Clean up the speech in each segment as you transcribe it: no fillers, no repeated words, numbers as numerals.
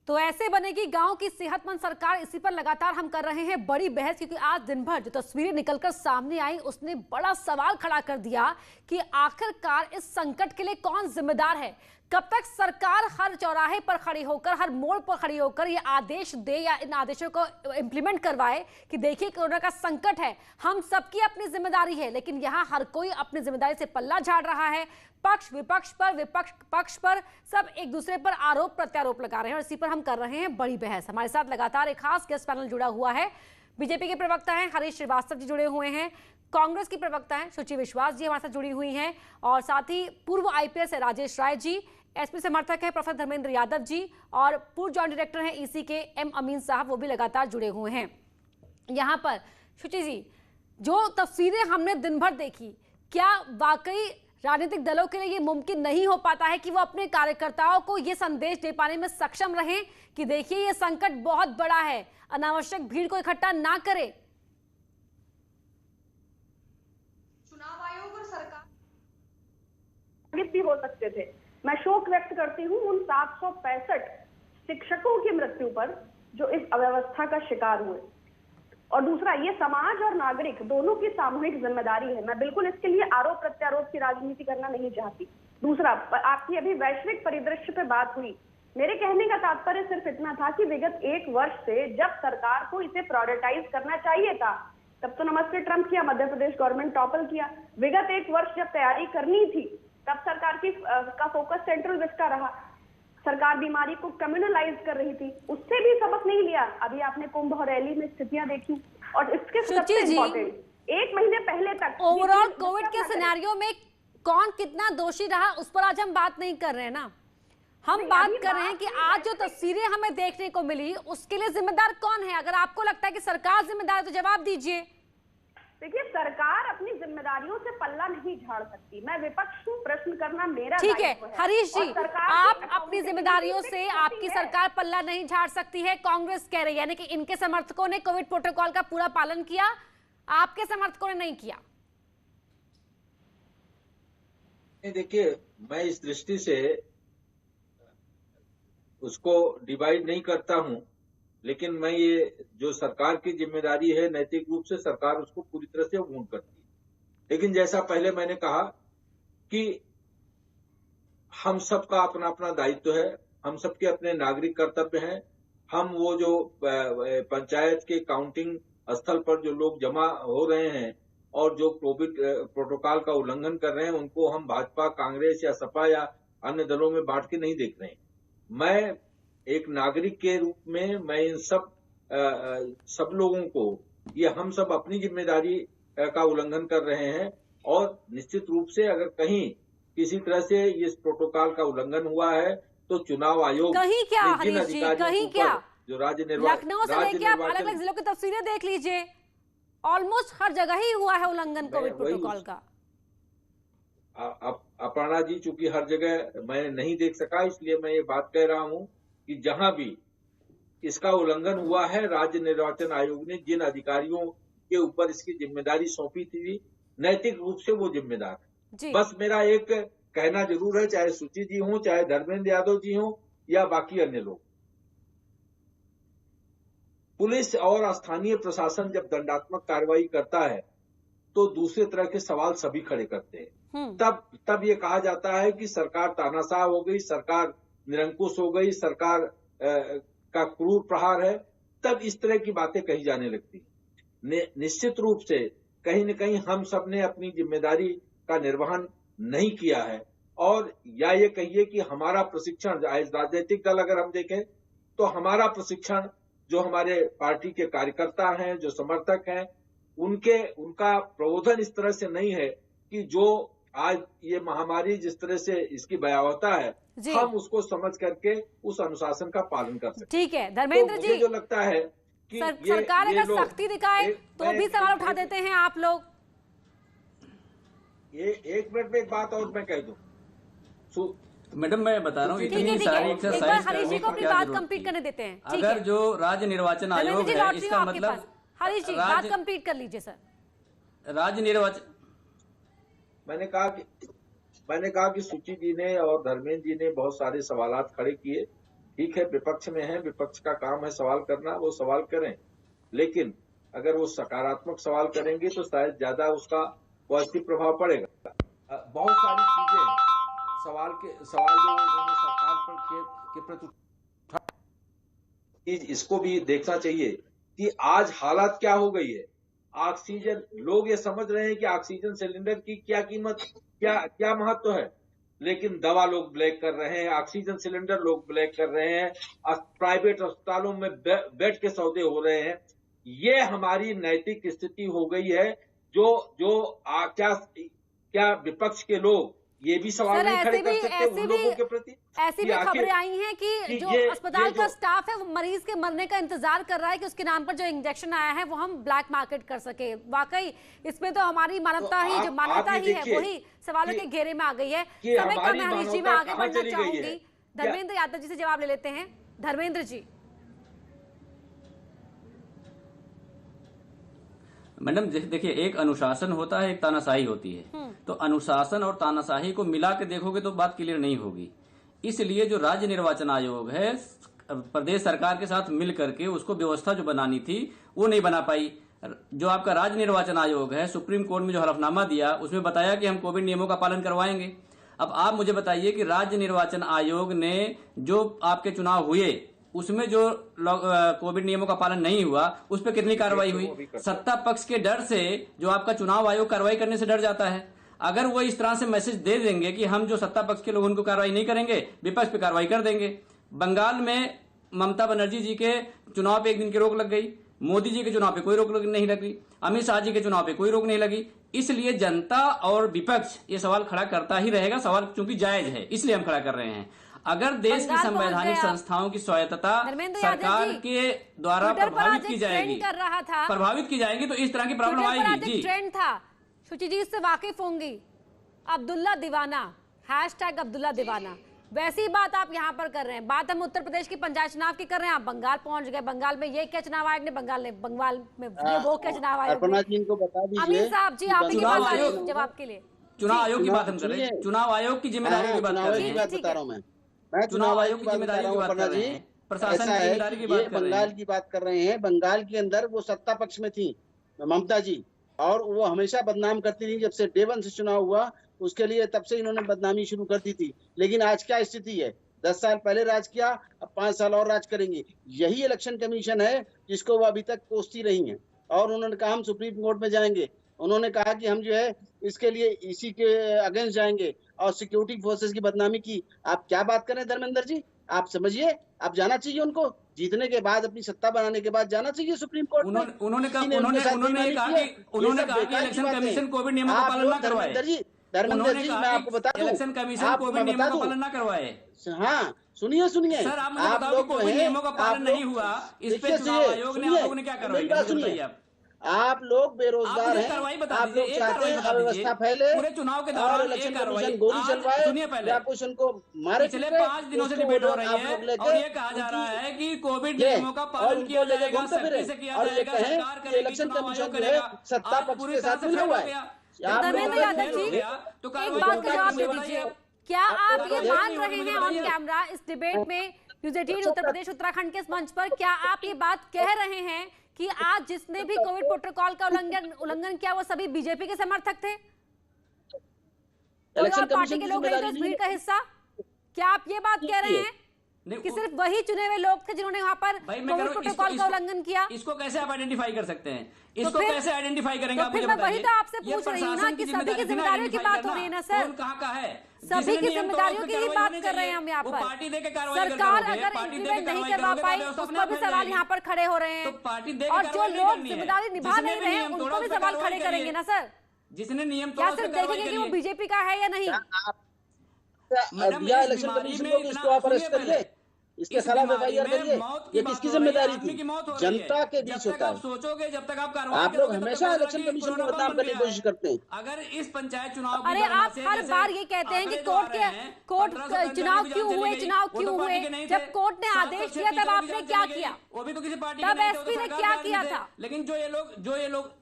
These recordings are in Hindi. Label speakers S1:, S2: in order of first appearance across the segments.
S1: तो ऐसे बनेगी गांव की सेहतमंद सरकार, इसी पर लगातार हम कर रहे हैं बड़ी बहस, क्योंकि आज दिन भर जो तस्वीरें निकलकर सामने आई उसने बड़ा सवाल खड़ा कर दिया कि आखिरकार इस संकट के लिए कौन जिम्मेदार है। कब तक सरकार हर चौराहे पर खड़ी होकर, हर मोड़ पर खड़ी होकर ये आदेश दे या इन आदेशों को इम्प्लीमेंट करवाए कि देखिए कोरोना का संकट है, हम सबकी अपनी जिम्मेदारी है। लेकिन यहाँ हर कोई अपनी जिम्मेदारी से पल्ला झाड़ रहा है। पक्ष विपक्ष पर, विपक्ष पक्ष पर, सब एक दूसरे पर आरोप प्रत्यारोप लगा रहे हैं और इसी पर हम कर रहे हैं बड़ी बहस। हमारे साथ लगातार एक खास गेस्ट पैनल जुड़ा हुआ है। बीजेपी के प्रवक्ता हैं हरीश श्रीवास्तव जी जुड़े हुए हैं, कांग्रेस की प्रवक्ता हैं शुचि विश्वास जी हमारे साथ जुड़ी हुई हैं, और साथ ही पूर्व आईपीएस है राजेश राय जी, एसपी समर्थक है प्रोफेसर धर्मेंद्र यादव जी, और पूर्व जॉइंट डायरेक्टर हैं ईसी के एम अमीन साहब, वो भी लगातार जुड़े हुए हैं। यहाँ पर शुचि जी, जो तस्वीरें हमने दिन भर देखी, क्या वाकई राजनीतिक दलों के लिए ये मुमकिन नहीं हो पाता है कि वो अपने कार्यकर्ताओं को ये संदेश दे पाने में सक्षम रहें कि देखिए ये संकट बहुत बड़ा है, अनावश्यक भीड़ को इकट्ठा ना करें?
S2: चुनाव आयोग और सरकार
S3: भी हो सकते थे। मैं शोक व्यक्त करती हूँ उन 765 शिक्षकों की मृत्यु पर जो इस अव्यवस्था का शिकार हुए। और दूसरा, ये समाज और नागरिक दोनों की सामूहिक जिम्मेदारी है। मैं बिल्कुल इसके लिए आरोप प्रत्यारोप की राजनीति करना नहीं चाहती। दूसरा, आपकी अभी वैश्विक परिदृश्य पे बात हुई, मेरे कहने का तात्पर्य सिर्फ इतना था कि विगत 1 वर्ष से जब सरकार को इसे प्रायोरिटाइज करना चाहिए था, तब तो नमस्ते ट्रंप किया, मध्य प्रदेश गवर्नमेंट टॉपल किया। विगत 1 वर्ष जब तैयारी करनी थी, तब सरकार का फोकस सेंट्रल विस्टा रहा। सरकार बीमारी को कम्युनलाइज कर रही थी, उससे भी सबक नहीं लिया। अभी आपने कुंभ और रैली में स्थितियां देखी, और इसके सबसे इम्पोर्टेंट, 1 महीने पहले तक
S1: ओवरऑल कोविड के सिनेरियो में कौन कितना दोषी रहा उस पर आज हम बात नहीं कर रहे हैं ना। हम बात कर रहे हैं कि आज जो तस्वीरें हमें देखने को मिली उसके लिए जिम्मेदार कौन है। अगर आपको लगता है कि सरकार जिम्मेदार है तो जवाब दीजिए।
S3: देखिए, सरकार अपनी जिम्मेदारियों से पल्ला नहीं झाड़ सकती। मैं विपक्ष को प्रश्न करना मेरा
S1: ठीक है।
S3: दायित्व है।
S1: हरीश जी, आप अपनी जिम्मेदारियों से, आपकी सरकार पल्ला नहीं झाड़ सकती है, कांग्रेस कह रही है, यानी कि इनके समर्थकों ने कोविड प्रोटोकॉल का पूरा पालन किया, आपके समर्थकों ने नहीं किया।
S4: देखिए, मैं इस दृष्टि से उसको डिवाइड नहीं करता हूं, लेकिन मैं ये जो सरकार की जिम्मेदारी है, नैतिक रूप से सरकार उसको पूरी तरह से पूर्ण करती है। लेकिन जैसा पहले मैंने कहा कि हम सबका अपना अपना दायित्व है, हम सबके अपने नागरिक कर्तव्य हैं। हम वो जो पंचायत के काउंटिंग स्थल पर जो लोग जमा हो रहे हैं और जो कोविड प्रोटोकॉल का उल्लंघन कर रहे हैं, उनको हम भाजपा, कांग्रेस या सपा या अन्य दलों में बांट के नहीं देख रहे हैं। मैं एक नागरिक के रूप में मैं इन सब लोगों को, ये हम सब अपनी जिम्मेदारी का उल्लंघन कर रहे हैं, और निश्चित रूप से अगर कहीं किसी तरह से इस प्रोटोकॉल का उल्लंघन हुआ है तो चुनाव आयोग
S1: कहीं क्या हरीश जी, कहीं क्या,
S4: जो राज्य
S1: लखनऊ से लेके आप अलग अलग जिलों की तस्वीरें देख लीजिए, ऑलमोस्ट हर जगह ही हुआ है उल्लंघन कोविड प्रोटोकॉल का।
S4: अपर्णा जी, चूंकि हर जगह मैं नहीं देख सका, इसलिए मैं ये बात कह रहा हूं कि जहां भी इसका उल्लंघन हुआ है, राज्य निर्वाचन आयोग ने जिन अधिकारियों के ऊपर इसकी जिम्मेदारी सौंपी थी, नैतिक रूप से वो जिम्मेदार है। बस मेरा एक कहना जरूर है, चाहे सुची जी हो, चाहे धर्मेंद्र यादव जी हो या बाकी अन्य लोग, पुलिस और स्थानीय प्रशासन जब दंडात्मक कार्रवाई करता है तो दूसरे तरह के सवाल सभी खड़े करते हैं। तब ये कहा जाता है कि सरकार तानाशाह हो गई, सरकार निरंकुश हो गई, सरकार का क्रूर प्रहार है, तब इस तरह की बातें कही जाने लगती है। निश्चित रूप से कहीं न कहीं हम सब ने अपनी जिम्मेदारी का निर्वहन नहीं किया है, और या ये कहिए कि हमारा प्रशिक्षण, राजनीतिक दल अगर हम देखें तो हमारा प्रशिक्षण, जो हमारे पार्टी के कार्यकर्ता हैं, जो समर्थक हैं, उनका प्रबोधन इस तरह से नहीं है कि जो आज ये महामारी जिस तरह से इसकी भयावहता है, हम उसको समझ करके उस अनुशासन का पालन कर सकते।
S1: ठीक है धर्मेंद्र
S4: तो
S1: जी,
S4: मुझे जो लगता है कि
S1: सरकार अगर सख्ती दिखाए तो भी सवाल उठा देते हैं आप लोग।
S4: ये 1 मिनट में एक बात और मैं कह दूं,
S5: मैडम मैं बता रहा हूँ, इतनी सारी एक्सरसाइज
S1: हरीश जी को अपनी बात कंप्लीट करने देते हैं।
S5: अगर जो राज्य निर्वाचन आयोग है, इसका मतलब,
S1: हरीश जी बात कंप्लीट कर लीजिए सर।
S5: राज्य निर्वाचन,
S4: मैंने कहा कि सुची जी ने और धर्मेंद्र जी ने बहुत सारे सवालात खड़े किए, ठीक है, विपक्ष में है, विपक्ष का काम है सवाल करना, वो सवाल करें, लेकिन अगर वो सकारात्मक सवाल करेंगे तो शायद ज्यादा उसका पॉजिटिव प्रभाव पड़ेगा। बहुत सारी चीजें सवाल जो उन्होंने सरकार पर के प्रति इसको भी देखना चाहिए कि आज हालात क्या हो गई है। ऑक्सीजन, लोग ये समझ रहे हैं कि ऑक्सीजन सिलेंडर की क्या कीमत, क्या महत्व है, लेकिन दवा लोग ब्लैक कर रहे हैं, ऑक्सीजन सिलेंडर लोग ब्लैक कर रहे हैं, प्राइवेट अस्पतालों में बेड के सौदे हो रहे हैं। ये हमारी नैतिक स्थिति हो गई है। क्या विपक्ष के लोग ये भी सवाल नहीं खड़े कर सकते उन लोगों के प्रति?
S1: ऐसी भी खबरें आई हैं कि जो अस्पताल का स्टाफ है वो मरीज के मरने का इंतजार कर रहा है कि उसके नाम पर जो इंजेक्शन आया है वो हम ब्लैक मार्केट कर सके। वाकई इसमें तो हमारी मानवता ही, जो मानवता ही है वही सवालों के घेरे में आ गई है। समय का मैं हरीश जी में आगे बढ़ना चाहूंगी। धर्मेंद्र यादव जी से जवाब ले लेते हैं। धर्मेंद्र जी।
S5: मैडम देखिए, एक अनुशासन होता है, एक तानाशाही होती है। तो अनुशासन और तानाशाही को मिला के देखोगे तो बात क्लियर नहीं होगी। इसलिए जो राज्य निर्वाचन आयोग है, प्रदेश सरकार के साथ मिल करके उसको व्यवस्था जो बनानी थी वो नहीं बना पाई। जो आपका राज्य निर्वाचन आयोग है, सुप्रीम कोर्ट में जो हलफनामा दिया उसमें बताया कि हम कोविड नियमों का पालन करवाएंगे। अब आप मुझे बताइए कि राज्य निर्वाचन आयोग ने जो आपके चुनाव हुए उसमें जो कोविड नियमों का पालन नहीं हुआ उस पर कितनी कार्रवाई हुई? सत्ता पक्ष के डर से जो आपका चुनाव आयोग कार्रवाई करने से डर जाता है। अगर वो इस तरह से मैसेज दे देंगे कि हम जो सत्ता पक्ष के लोग उनको कार्रवाई नहीं करेंगे, विपक्ष पे कार्रवाई कर देंगे। बंगाल में ममता बनर्जी जी के चुनाव पे 1 दिन की रोक लग गई, मोदी जी के चुनाव पे कोई रोक नहीं लगी, अमित शाह जी के चुनाव पे कोई रोक नहीं लगी। इसलिए जनता और विपक्ष ये सवाल खड़ा करता ही रहेगा। सवाल चूंकि जायज है इसलिए हम खड़ा कर रहे हैं। अगर देश की संवैधानिक संस्थाओं की स्वायत्तता सरकार के द्वारा प्रभावित की जाएगी तो इस तरह की प्रॉब्लम आएगी। जी,
S1: ट्रेंड था, शुचि जी इससे वाकिफ होंगी। अब्दुल्ला दीवाना, हैशटैग अब्दुल्ला दीवाना, वैसी बात आप यहाँ पर कर रहे हैं। बात हम उत्तर प्रदेश की पंचायत चुनाव की कर रहे हैं, आप बंगाल पहुंच गए। बंगाल में ये क्या चुनाव आयोग ने, बंगाल में ये वो क्या चुनाव आयोग ने। अमीर साहब जी, आप जवाब के लिए
S5: चुनाव आयोग की बात हम कर रहे हैं, चुनाव आयोग की जिम्मेदारी की बात कर रहे हैं।
S6: मैं
S5: चुनाव आयोग की जिम्मेदारी की बात कर रहे हैं, प्रशासन की जिम्मेदारी की बात कर रहे हैं।
S6: बंगाल की बात कर रहे हैं। बंगाल के अंदर वो सत्ता पक्ष में थी ममता जी, और वो हमेशा बदनाम करती थी। जब से डे 1 से चुनाव हुआ उसके लिए तब से इन्होंने बदनामी शुरू कर दी थी। लेकिन आज क्या स्थिति है? 10 साल पहले राज किया, अब 5 साल और राज करेंगे। यही इलेक्शन कमीशन है जिसको वो अभी तक कोसती रही है। और उन्होंने कहा हम सुप्रीम कोर्ट में जाएंगे, उन्होंने कहा कि हम जो है इसके लिए इसी के अगेंस्ट जाएंगे, और सिक्योरिटी फोर्सेस की बदनामी की। आप क्या बात कर रहे हैं धर्मेंद्र जी? आप समझिए, आप जाना चाहिए उनको, जीतने के बाद, अपनी सत्ता बनाने के बाद जाना चाहिए सुप्रीम कोर्ट में।
S5: उन्होंने कहा कि इलेक्शन कमीशन कोविड नियमों का पालन न करवाए।
S6: धर्मेंद्र जी, मैं आपको बता दूं,
S5: इलेक्शन कमीशन कोविड नियमों का पालन न करवाए।
S6: हाँ, सुनिए
S5: सर, आप मुझे बताओ कि कोविड नियमों का पालन नहीं हुआ, इस पे चुनाव आयोग ने आप लोगों ने क्या करवाई?
S6: आप लोग बेरोजगार हैं, आप लोग चाहते हैं अव्यवस्था फैले,
S5: पूरे चुनाव के दौरान
S6: इलेक्शन कमीशन गोली चलवाए या कुछ उनको मारे।
S5: पिछले 5 दिनों से डिबेट हो रही है और ये कहा जा रहा है कि कोविड नियमों का पालन किया जाएगा, सख्ती से किया जाएगा, सरकार करेगी,
S6: इलेक्शन
S5: चुनाव
S6: कमीशन
S5: आयोग
S6: जो है
S5: करेगा।
S6: सत्ता पक्ष के साथ मिला हुआ है।
S1: धर्मेंद्र यादव जी, एक बात का जवाब दे दीजिए, क्या आप ये मान रहे हैं ऑन कैमरा इस डिबेट में, न्यूज़ 18 उत्तर प्रदेश उत्तराखंड के इस मंच पर, क्या आप ये बात कह रहे हैं कि आज जिसने भी कोविड प्रोटोकॉल का उल्लंघन किया वो सभी बीजेपी के समर्थक थे? कोई और पार्टी के लोग नहीं थे उस भीड़ का हिस्सा? क्या आप ये बात कह रहे हैं कि सिर्फ वही चुने हुए लोग थे जिन्होंने वहां पर कोविड प्रोटोकॉल का उल्लंघन किया?
S5: इसको कैसे आप आइडेंटिफाई कर सकते हैं? इसको कैसे आइडेंटिफाई करेंगे?
S1: तो फिर मैं वही तो आपसे पूछ रही हूँ ना कि सभी की जिम्मेदारियों की बात हो रही है ना सर।
S5: कहाँ का है?
S1: सभी की जिम्मेदारियों की ही बात कर रहे हैं हम यहाँ पर। सरकार अगर इम्प्लीमेंट नहीं करवा पाई उस पर भी सवाल यहाँ पर खड़े हो रहे हैं, और जो लोग जिम्मेदारी निभा नहीं रहे हैं उनको भी सवाल खड़े करेंगे ना सर।
S5: जिसने नियम
S1: क्या सिर्फ देखेंगे कि वो बीजेपी का है या नहीं?
S6: इलेक्शन कमीशन को इसको आप अरेस्ट करिए, इसके खिलाफ एफआईआर करिए। ये किसकी जिम्मेदारी थी? जनता के बीच होता है।
S5: सोचोगे जब तक आप
S6: आप लोग हमेशा इलेक्शन कमीशन को बदनाम करने की कोशिश करते हैं।
S5: अगर इस पंचायत चुनाव,
S1: अरे आप हर बार ये कहते हैं कि कोर्ट चुनाव क्यों हुए? जब कोर्ट ने आदेश दिया तब आपने क्या किया?
S5: वो भी तो किसी पार्टी
S1: तब एसपी ने क्या किया था?
S5: लेकिन जो ये लोग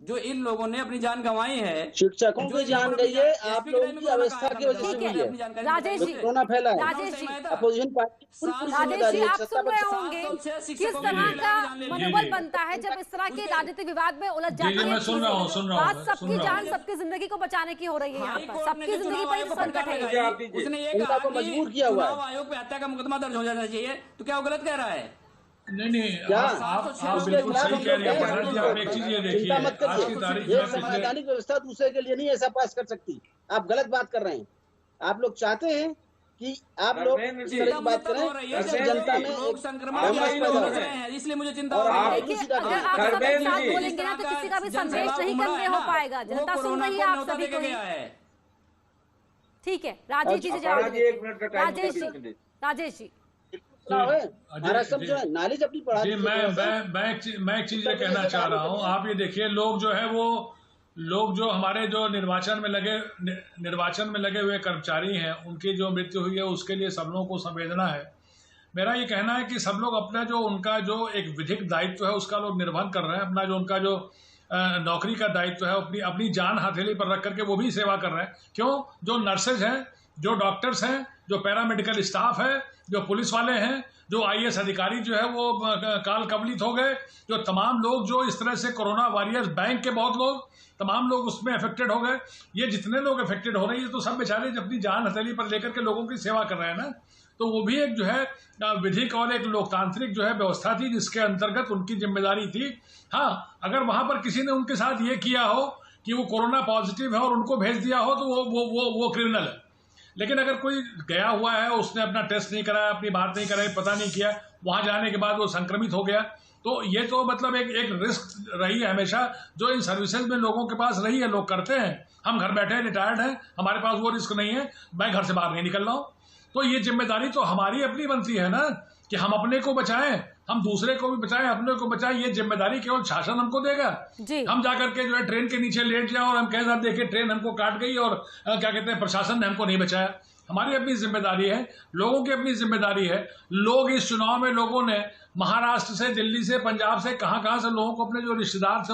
S5: जो इन लोगों ने अपनी जान गंवाई है,
S6: शिक्षकों की जान गई है, आप लोगों की अवस्था की वजह से
S1: ठीक
S6: हुई
S1: है।
S6: है।
S1: राजेश जी,
S6: कोरोना फैला है।
S1: राजेश जी,
S6: अपोजिशन पार्टी की पूरी
S1: राजेश
S6: जिम्मेदारी
S1: जी,
S6: है।
S1: आप
S6: सत्ता
S1: सुन रहे
S6: पक्ष
S1: होंगे किस
S5: शिक्षकों
S1: तरह
S5: की
S1: का
S5: जान ले ली।
S1: मनोबल बनता है जब इस तरह के राजनीतिक विवाद में उलझ जाती है।
S7: मैं सुन रहा हूँ,
S1: बात सबकी जान, सबकी जिंदगी को बचाने की हो रही है यहाँ पर, सबकी जिंदगी पर एक संकट है।
S5: उसने ये
S6: उनका
S5: कहा
S6: को
S5: कि
S6: मजबूर किया हुआ है।
S5: चुनाव आयोग पे हत्या का मुकदमा दर्ज हो जाना चाहिए, तो क्या वो गलत कह रहा है?
S7: नहीं,
S6: क्या?
S7: आप बिल्कुल सही कह रहे हैं प्रधान जी। आप एक चीज ये देखिए,
S6: चिंता मत
S7: आज की
S6: करिए,
S7: तारीख
S6: ये
S7: में पिछले
S6: संवैधानिक व्यवस्था दूसरे के लिए नहीं ऐसा पास कर सकती। आप गलत बात कर रहे हैं। आप लोग चाहते हैं कि आप लोग इस तरह की बात करें, इससे जनता में
S5: लोग
S6: एक
S5: संक्रमण
S6: दहशत पैदा हो
S5: रहे हैं, इसलिए मुझे चिंता
S6: और
S5: हो रही
S6: आप
S5: है।
S1: देखिए,
S6: सीधा
S1: अगर
S6: करिए।
S1: आप सब एक साथ
S4: जी।
S1: बोलेंगे ना तो किसी का भी संदेश नहीं कन्वे हो पाएगा। जनता सुन रही है आप सभी को ही। ठीक है, राजेश जी से जवाब
S4: महाराज जी,
S1: दीजिए।
S4: 1 मिनट का टाइम
S1: राजेश जी,
S4: दीजिए।
S1: राजेश जी,
S6: महाराज सब जो है नॉलेज अपनी पढ़ा
S7: जी,
S6: दीजिए।
S7: मैं एक चीज ये कहना चाह रहा हूँ। आप ये देखिए, लोग जो है वो लोग जो हमारे जो निर्वाचन में लगे हुए कर्मचारी हैं, उनकी जो मृत्यु हुई है उसके लिए सब लोगों को संवेदना है। मेरा ये कहना है कि सब लोग अपना जो उनका जो एक विधिक दायित्व है उसका लोग निर्वहन कर रहे हैं। अपना जो उनका जो नौकरी का दायित्व है अपनी जान हथेली पर रख करके वो भी सेवा कर रहे हैं। क्यों? जो नर्सेज हैं, जो डॉक्टर्स हैं, जो पैरामेडिकल स्टाफ है, जो पुलिस वाले हैं, जो IAS अधिकारी जो है वो काल कवलित हो गए, जो तमाम लोग जो इस तरह से कोरोना वॉरियर्स, बैंक के बहुत लोग, तमाम लोग उसमें अफेक्टेड हो गए। ये जितने लोग अफेक्टेड हो रहे हैं तो सब बेचारे अपनी जान हथेली पर लेकर के लोगों की सेवा कर रहे हैं ना। तो वो भी एक जो है विधिक और एक लोकतांत्रिक जो है व्यवस्था थी जिसके अंतर्गत उनकी जिम्मेदारी थी। हाँ, अगर वहां पर किसी ने उनके साथ ये किया हो कि वो कोरोना पॉजिटिव है और उनको भेज दिया हो तो वो क्रिमिनल है। लेकिन अगर कोई गया हुआ है, उसने अपना टेस्ट नहीं कराया, अपनी बात नहीं कराई, पता नहीं किया, वहां जाने के बाद वो संक्रमित हो गया, तो ये तो मतलब एक रिस्क रही है हमेशा, जो इन सर्विसेज में लोगों के पास रही है। लोग करते हैं, हम घर बैठे रिटायर्ड हैं, हमारे पास वो रिस्क नहीं है, मैं घर से बाहर नहीं निकल रहा हूं। तो ये जिम्मेदारी तो हमारी अपनी बनती है ना कि हम अपने को बचाएं, हम दूसरे को भी बचाएं, अपने को बचाएं। ये जिम्मेदारी केवल शासन हमको देगा। हम जाकर के जो है ट्रेन के नीचे लेट जाएं और हम कह साथ देखिए ट्रेन हमको काट गई और क्या कहते हैं प्रशासन ने हमको नहीं बचाया। हमारी अपनी जिम्मेदारी है, लोगों की अपनी जिम्मेदारी है। लोग इस चुनाव में लोगों ने महाराष्ट्र से, दिल्ली से, पंजाब से, कहां से लोगों को, अपने जो रिश्तेदार थे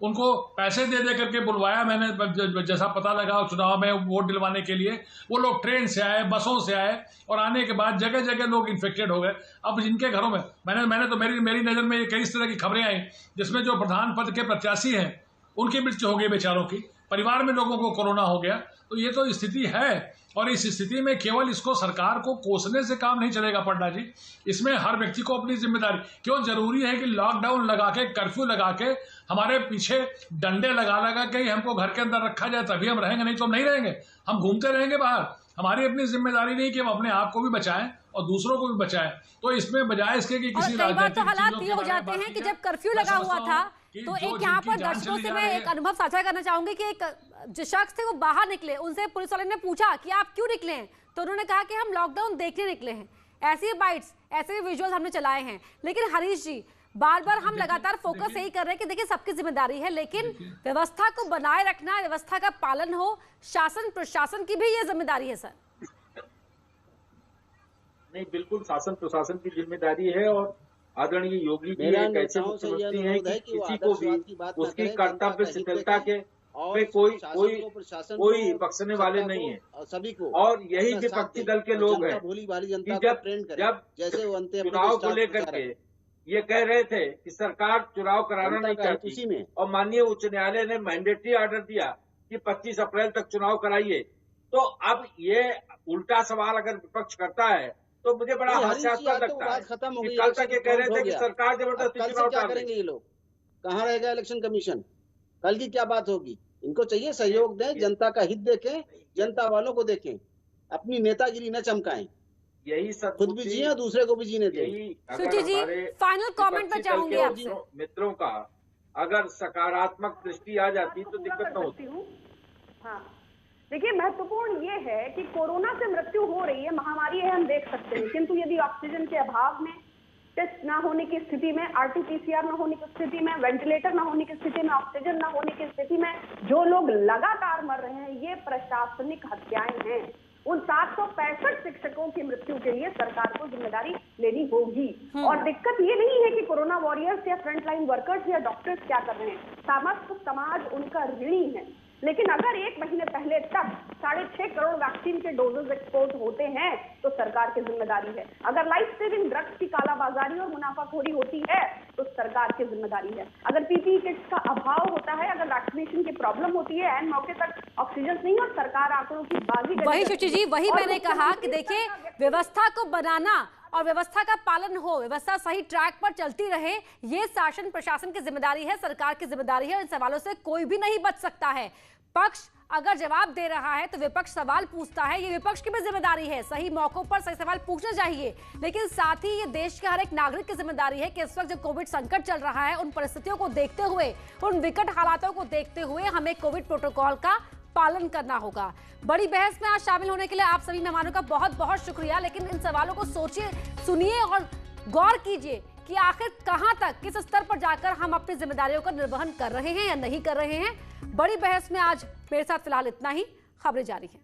S7: उनको पैसे दे करके बुलवाया। मैंने जैसा पता लगा चुनाव में वोट दिलवाने के लिए, वो लोग ट्रेन से आए, बसों से आए और आने के बाद जगह जगह लोग इन्फेक्टेड हो गए। अब जिनके घरों में मैंने तो मेरी नजर में कई इस तरह की खबरें आई जिसमें जो प्रधान पद के प्रत्याशी हैं उनकी मृत्यु हो गई बेचारों की, परिवार में लोगों को कोरोना हो गया। तो ये तो स्थिति है और इस स्थिति में केवल इसको सरकार को कोसने से काम नहीं चलेगा पटना जी। इसमें हर व्यक्ति को अपनी जिम्मेदारी, क्यों जरूरी है कि लॉकडाउन लगा के, कर्फ्यू लगा के, हमारे पीछे डंडे लगा के हमको घर के अंदर रखा जाए तभी हम रहेंगे, नहीं तो हम नहीं रहेंगे, हम घूमते रहेंगे बाहर। हमारी अपनी जिम्मेदारी नहीं कि हम अपने आप को भी बचाएं और दूसरों को भी बचाएं। तो इसमें बजाय इसके कि किसी
S1: राजनीतिक हालात ये हो जाते हैं कि जब कर्फ्यू लगा हुआ था तो एक यहाँ पर दर्शकों से मैं एक अनुभव साझा करना चाहूंगी कि एक जो शख्स थे वो बाहर निकले, उनसे पुलिस वाले ने पूछा कि आप क्यों निकले हैं, तो उन्होंने कहा कि हम लॉकडाउन देखने निकले हैं। ऐसे बाइट्स, ऐसे विजुअल्स हमने चलाए हैं। लेकिन हरीश जी, बार बार हम लगातार फोकस यही कर रहे हैं कि देखिए सबकी जिम्मेदारी है, लेकिन व्यवस्था को बनाए रखना, व्यवस्था का पालन हो, शासन प्रशासन की भी ये जिम्मेदारी है सर।
S4: नहीं, बिल्कुल शासन प्रशासन की जिम्मेदारी है और आदरणीय योगी जी एक ऐसे मुख्यमंत्री हैं कि किसी को भी उसकी कर्तव्य शिथिलता के में कोई बख्शने वाले नहीं है।
S6: सभी को
S4: और यही विपक्षी दल के लोग हैं कि जब चुनाव को लेकर के ये कह रहे थे कि सरकार चुनाव कराना नहीं चाहती और माननीय उच्च न्यायालय ने मैंडेटरी ऑर्डर दिया कि 25 अप्रैल तक चुनाव कराइए, तो अब ये उल्टा सवाल अगर विपक्ष करता है तो मुझे बड़ा हास्यास्पद लगता है कि कल तक ये कह रहे थे कि सरकार जबरदस्ती चुनाव
S6: क्या करेंगे ये लोग, कहाँ रहेगा इलेक्शन कमीशन, कल की क्या बात होगी। इनको चाहिए सहयोग दें, जनता का हित देखें, जनता वालों को देखें, अपनी नेतागिरी न चमकाएं,
S4: यही सब
S6: खुद भी जिए दूसरे को भी जीने दें।
S1: सुची जी, फाइनल कमेंट पे चाहूंगी आपसे।
S4: मित्रों का अगर सकारात्मक दृष्टि आ जाती तो दिक्कत न होती।
S3: हाँ, देखिए महत्वपूर्ण ये है कि कोरोना से मृत्यु हो रही है, महामारी है, हम देख सकते हैं, किंतु यदि ऑक्सीजन के अभाव में, टेस्ट ना होने की स्थिति में, RT-PCR ना होने की स्थिति में, वेंटिलेटर ना होने की स्थिति में, ऑक्सीजन ना होने की स्थिति में जो लोग लगातार मर रहे हैं, ये प्रशासनिक हत्याएं हैं। उन 765 शिक्षकों की मृत्यु के लिए सरकार को जिम्मेदारी लेनी होगी। और दिक्कत ये नहीं है कि कोरोना वॉरियर्स या फ्रंटलाइन वर्कर्स या डॉक्टर्स क्या कर रहे हैं, समस्त समाज उनका ऋणी है। लेकिन अगर 1 महीने पहले तक 6.5 करोड़ वैक्सीन के डोजेज एक्सपोर्ट होते हैं तो सरकार की जिम्मेदारी है। अगर लाइफ सेविंग ड्रग्स की कालाबाजारी और मुनाफाखोरी होती है तो सरकार की जिम्मेदारी है। अगर पीपीई किट्स का अभाव होता है, अगर वैक्सीनेशन की प्रॉब्लम होती है, एंड मौके तक ऑक्सीजन नहीं और सरकार आंकड़ों की बाजी,
S1: वही शुचि जी, वही मैंने कहा कि देखिए व्यवस्था को बनाना और व्यवस्था का पालन हो, व्यवस्था सही ट्रैक पर चलती रहे, ये शासन प्रशासन की जिम्मेदारी है, सरकार की जिम्मेदारी है। इन सवालों से कोई भी नहीं बच सकता है। पक्ष अगर जवाब दे रहा है तो विपक्ष सवाल पूछता है, ये विपक्ष की भी जिम्मेदारी है। सही मौकों पर सही सवाल पूछना चाहिए, लेकिन साथ ही ये देश के हर एक नागरिक की जिम्मेदारी है कि इस वक्त जो कोविड संकट चल रहा है, उन परिस्थितियों को देखते हुए, उन विकट हालातों को देखते हुए हमें कोविड प्रोटोकॉल का पालन करना होगा। बड़ी बहस में आज शामिल होने के लिए आप सभी मेहमानों का बहुत बहुत शुक्रिया। लेकिन इन सवालों को सोचिए, सुनिए और गौर कीजिए कि आखिर कहां तक, किस स्तर पर जाकर हम अपनी जिम्मेदारियों का निर्वहन कर रहे हैं या नहीं कर रहे हैं। बड़ी बहस में आज मेरे साथ फिलहाल इतना ही। खबरें जारी हैं।